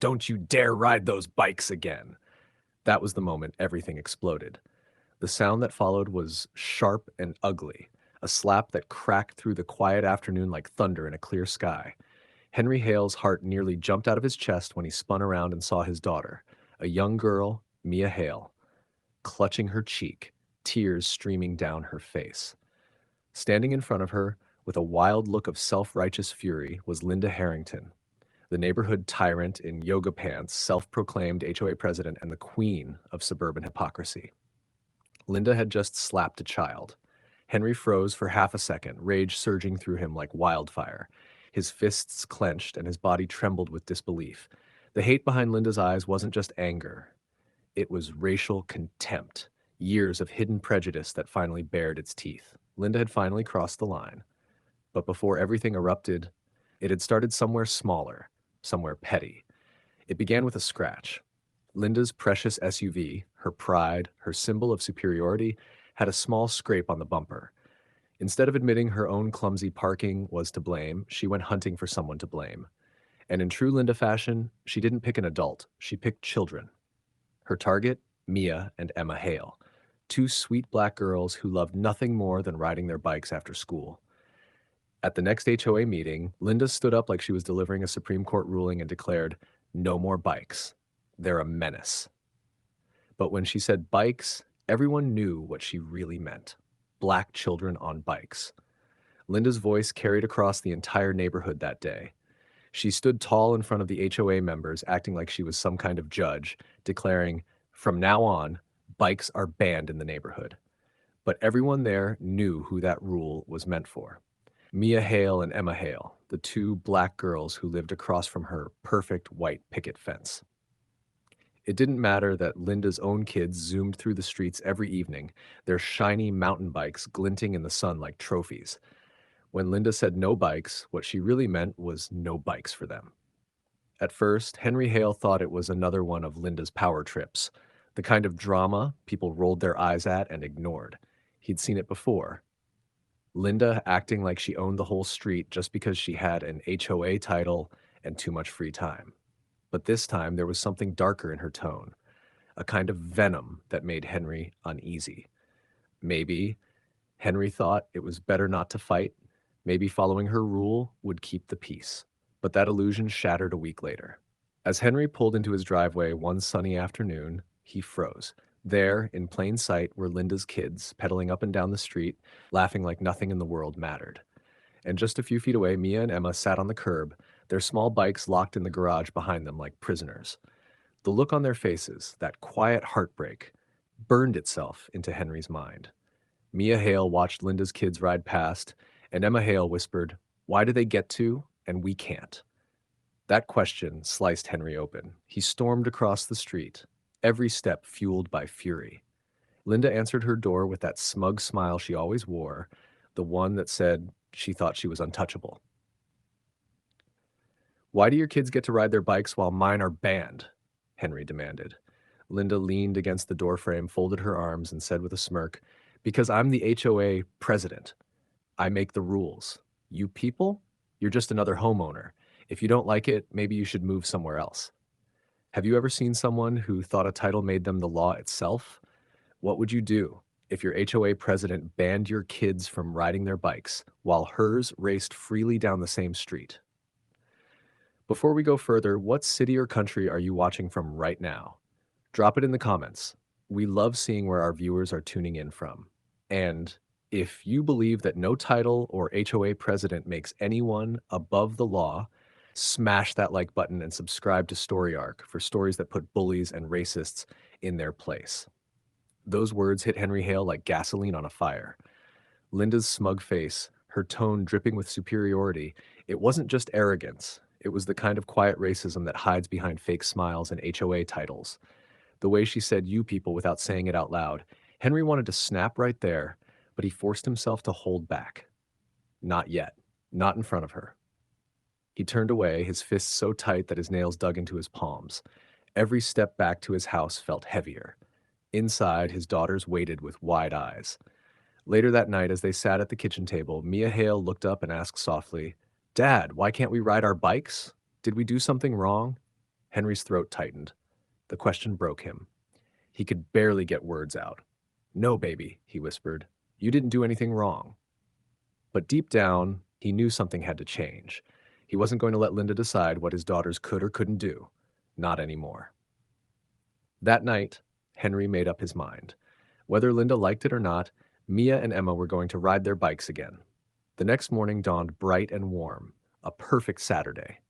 Don't you dare ride those bikes again. That was the moment everything exploded. The sound that followed was sharp and ugly, a slap that cracked through the quiet afternoon like thunder in a clear sky. Henry Hale's heart nearly jumped out of his chest when he spun around and saw his daughter, a young girl, Mia Hale, clutching her cheek, tears streaming down her face. Standing in front of her, with a wild look of self-righteous fury, was Linda Harrington, the neighborhood tyrant in yoga pants, self-proclaimed HOA president and the queen of suburban hypocrisy. Linda had just slapped a child. Henry froze for half a second, rage surging through him like wildfire. His fists clenched and his body trembled with disbelief. The hate behind Linda's eyes wasn't just anger. It was racial contempt, years of hidden prejudice that finally bared its teeth. Linda had finally crossed the line. But before everything erupted, it had started somewhere smaller, somewhere petty. It began with a scratch. Linda's precious SUV, her pride, her symbol of superiority, had a small scrape on the bumper. Instead of admitting her own clumsy parking was to blame, she went hunting for someone to blame. And in true Linda fashion, she didn't pick an adult, she picked children. Her target, Mia and Emma Hale, two sweet black girls who loved nothing more than riding their bikes after school. At the next HOA meeting, Linda stood up like she was delivering a Supreme Court ruling and declared, "No more bikes. They're a menace." But when she said bikes, everyone knew what she really meant. Black children on bikes. Linda's voice carried across the entire neighborhood that day. She stood tall in front of the HOA members, acting like she was some kind of judge, declaring, "From now on, bikes are banned in the neighborhood." But everyone there knew who that rule was meant for. Mia Hale and Emma Hale, the two black girls who lived across from her perfect white picket fence. It didn't matter that Linda's own kids zoomed through the streets every evening, their shiny mountain bikes glinting in the sun like trophies. When Linda said no bikes, what she really meant was no bikes for them. At first, Henry Hale thought it was another one of Linda's power trips, the kind of drama people rolled their eyes at and ignored. He'd seen it before. Linda acting like she owned the whole street just because she had an HOA title and too much free time. But this time there was something darker in her tone, a kind of venom that made Henry uneasy. Maybe Henry thought it was better not to fight. Maybe following her rule would keep the peace. But that illusion shattered a week later. As Henry pulled into his driveway one sunny afternoon, he froze. There, in plain sight, were Linda's kids, pedaling up and down the street, laughing like nothing in the world mattered. And just a few feet away, Mia and Emma sat on the curb, their small bikes locked in the garage behind them like prisoners. The look on their faces, that quiet heartbreak, burned itself into Henry's mind. Mia Hale watched Linda's kids ride past, and Emma Hale whispered, "Why do they get to, and we can't?" That question sliced Henry open. He stormed across the street, every step fueled by fury. Linda answered her door with that smug smile she always wore, the one that said she thought she was untouchable. "Why do your kids get to ride their bikes while mine are banned?" Henry demanded. Linda leaned against the doorframe, folded her arms, and said with a smirk, "Because I'm the HOA president. I make the rules. You people? You're just another homeowner. If you don't like it, maybe you should move somewhere else." Have you ever seen someone who thought a title made them the law itself? What would you do if your HOA president banned your kids from riding their bikes while hers raced freely down the same street? Before we go further, what city or country are you watching from right now? Drop it in the comments. We love seeing where our viewers are tuning in from. And if you believe that no title or HOA president makes anyone above the law, smash that like button and subscribe to Story Arc for stories that put bullies and racists in their place. Those words hit Henry Hale like gasoline on a fire. Linda's smug face, her tone dripping with superiority, it wasn't just arrogance. It was the kind of quiet racism that hides behind fake smiles and HOA titles. The way she said "you people" without saying it out loud, Henry wanted to snap right there, but he forced himself to hold back. Not yet. Not in front of her. He turned away, his fists so tight that his nails dug into his palms. Every step back to his house felt heavier. Inside, his daughters waited with wide eyes. Later that night, as they sat at the kitchen table, Mia Hale looked up and asked softly, "Dad, why can't we ride our bikes? Did we do something wrong?" Henry's throat tightened. The question broke him. He could barely get words out. "No, baby," he whispered. "You didn't do anything wrong." But deep down, he knew something had to change. He wasn't going to let Linda decide what his daughters could or couldn't do. Not anymore. That night, Henry made up his mind. Whether Linda liked it or not, Mia and Emma were going to ride their bikes again. The next morning dawned bright and warm, a perfect Saturday,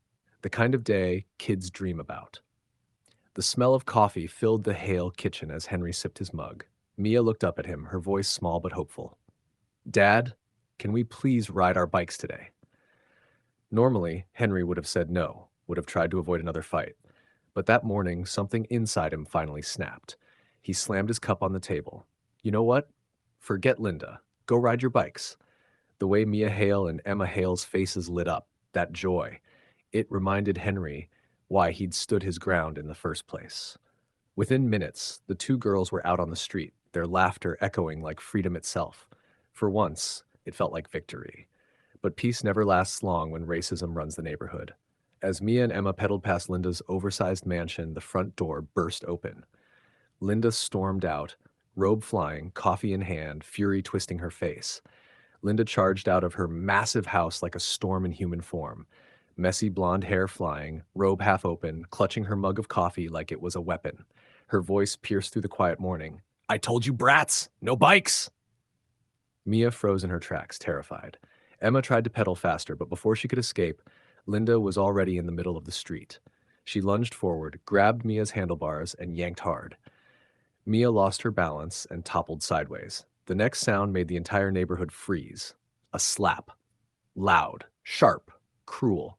the kind of day kids dream about. The smell of coffee filled the Hale kitchen as Henry sipped his mug. Mia looked up at him, her voice small but hopeful. "Dad, can we please ride our bikes today?" Normally, Henry would have said no, would have tried to avoid another fight. But that morning, something inside him finally snapped. He slammed his cup on the table. "You know what? Forget Linda. Go ride your bikes." The way Mia Hale and Emma Hale's faces lit up, that joy, it reminded Henry why he'd stood his ground in the first place. Within minutes, the two girls were out on the street, their laughter echoing like freedom itself. For once, it felt like victory. But peace never lasts long when racism runs the neighborhood. As Mia and Emma pedaled past Linda's oversized mansion, the front door burst open. Linda stormed out, robe flying, coffee in hand, fury twisting her face. Linda charged out of her massive house like a storm in human form, messy blonde hair flying, robe half open, clutching her mug of coffee like it was a weapon. Her voice pierced through the quiet morning. "I told you, brats! No bikes!" Mia froze in her tracks, terrified. Emma tried to pedal faster, but before she could escape, Linda was already in the middle of the street. She lunged forward, grabbed Mia's handlebars, and yanked hard. Mia lost her balance and toppled sideways. The next sound made the entire neighborhood freeze. A slap. Loud, sharp, cruel.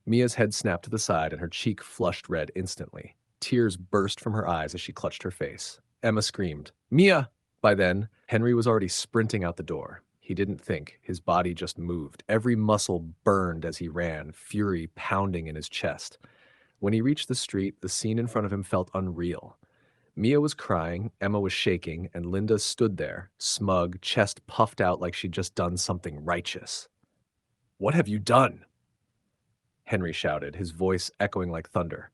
Mia's head snapped to the side and her cheek flushed red instantly. Tears burst from her eyes as she clutched her face. Emma screamed, "Mia!" By then, Henry was already sprinting out the door. He didn't think. His body just moved. Every muscle burned as he ran, fury pounding in his chest. When he reached the street, the scene in front of him felt unreal. Mia was crying, Emma was shaking, and Linda stood there, smug, chest puffed out like she'd just done something righteous. "What have you done?" Henry shouted, his voice echoing like thunder.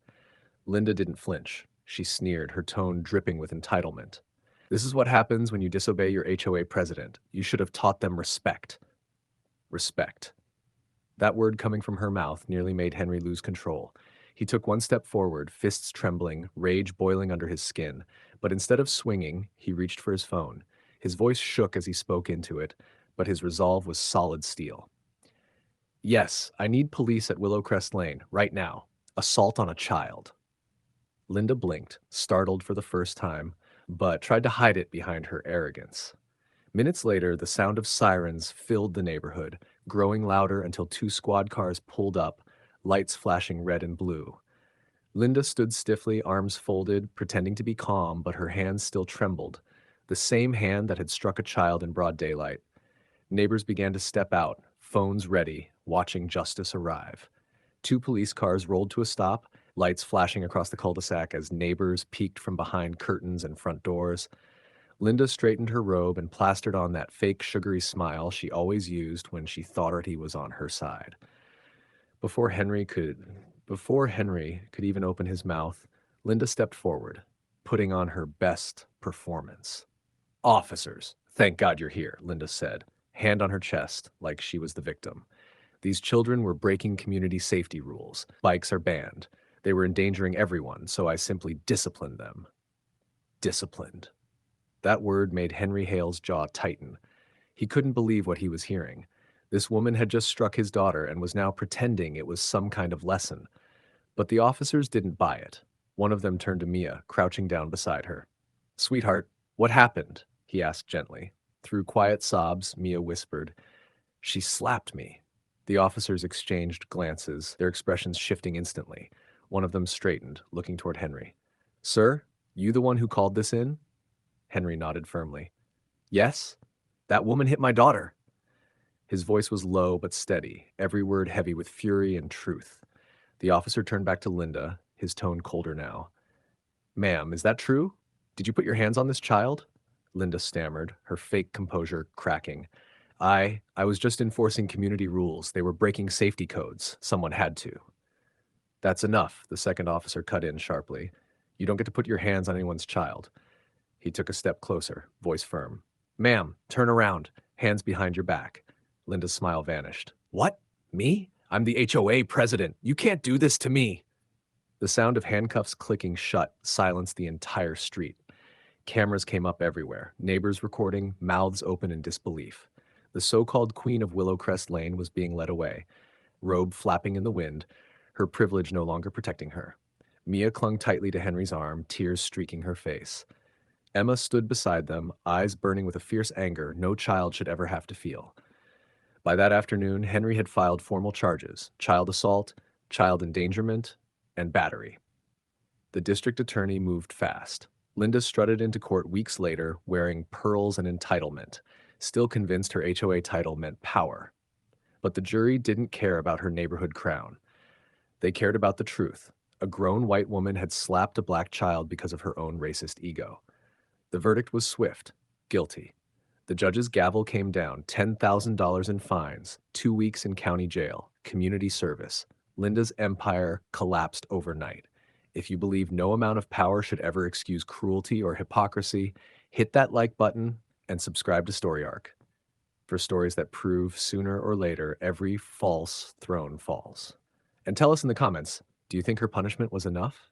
Linda didn't flinch. She sneered, her tone dripping with entitlement. "This is what happens when you disobey your HOA president. You should have taught them respect." Respect. That word coming from her mouth nearly made Henry lose control. He took one step forward, fists trembling, rage boiling under his skin. But instead of swinging, he reached for his phone. His voice shook as he spoke into it, but his resolve was solid steel. "Yes, I need police at Willow Crest Lane, right now. Assault on a child." Linda blinked, startled for the first time, but tried to hide it behind her arrogance. Minutes later, the sound of sirens filled the neighborhood, growing louder until two squad cars pulled up, lights flashing red and blue. Linda stood stiffly, arms folded, pretending to be calm, but her hands still trembled, the same hand that had struck a child in broad daylight. Neighbors began to step out, phones ready, watching justice arrive. Two police cars rolled to a stop, lights flashing across the cul-de-sac as neighbors peeked from behind curtains and front doors. Linda straightened her robe and plastered on that fake sugary smile she always used when she thought he was on her side. Before Henry could even open his mouth, Linda stepped forward, putting on her best performance. "Officers, thank God you're here," Linda said, hand on her chest like she was the victim. "These children were breaking community safety rules. Bikes are banned. They were endangering everyone, so I simply disciplined them." Disciplined. That word made Henry Hale's jaw tighten. He couldn't believe what he was hearing. This woman had just struck his daughter and was now pretending it was some kind of lesson. But the officers didn't buy it. One of them turned to Mia, crouching down beside her. "Sweetheart, what happened?" he asked gently. Through quiet sobs, Mia whispered, "She slapped me." The officers exchanged glances, their expressions shifting instantly. One of them straightened, looking toward Henry. "Sir, you the one who called this in?" Henry nodded firmly. "Yes? That woman hit my daughter." His voice was low but steady, every word heavy with fury and truth. The officer turned back to Linda, his tone colder now. "Ma'am, is that true? Did you put your hands on this child?" Linda stammered, her fake composure cracking. I was just enforcing community rules. They were breaking safety codes. Someone had to." That's enough, the second officer cut in sharply. You don't get to put your hands on anyone's child. He took a step closer, voice firm. Ma'am, turn around. Hands behind your back. Linda's smile vanished. What? Me? I'm the HOA president. You can't do this to me. The sound of handcuffs clicking shut silenced the entire street. Cameras came up everywhere, neighbors recording, mouths open in disbelief. The so-called queen of Willow Crest Lane was being led away, robe flapping in the wind, her privilege no longer protecting her. Mia clung tightly to Henry's arm, tears streaking her face. Emma stood beside them, eyes burning with a fierce anger no child should ever have to feel. By that afternoon, Henry had filed formal charges: child assault, child endangerment, and battery. The district attorney moved fast. Linda strutted into court weeks later, wearing pearls and entitlement, still convinced her HOA title meant power. But the jury didn't care about her neighborhood crown. They cared about the truth. A grown white woman had slapped a black child because of her own racist ego. The verdict was swift: guilty. The judge's gavel came down, $10,000 in fines, 2 weeks in county jail, community service. Linda's empire collapsed overnight. If you believe no amount of power should ever excuse cruelty or hypocrisy, hit that like button and subscribe to Story Arc for stories that prove sooner or later every false throne falls. And tell us in the comments, do you think her punishment was enough?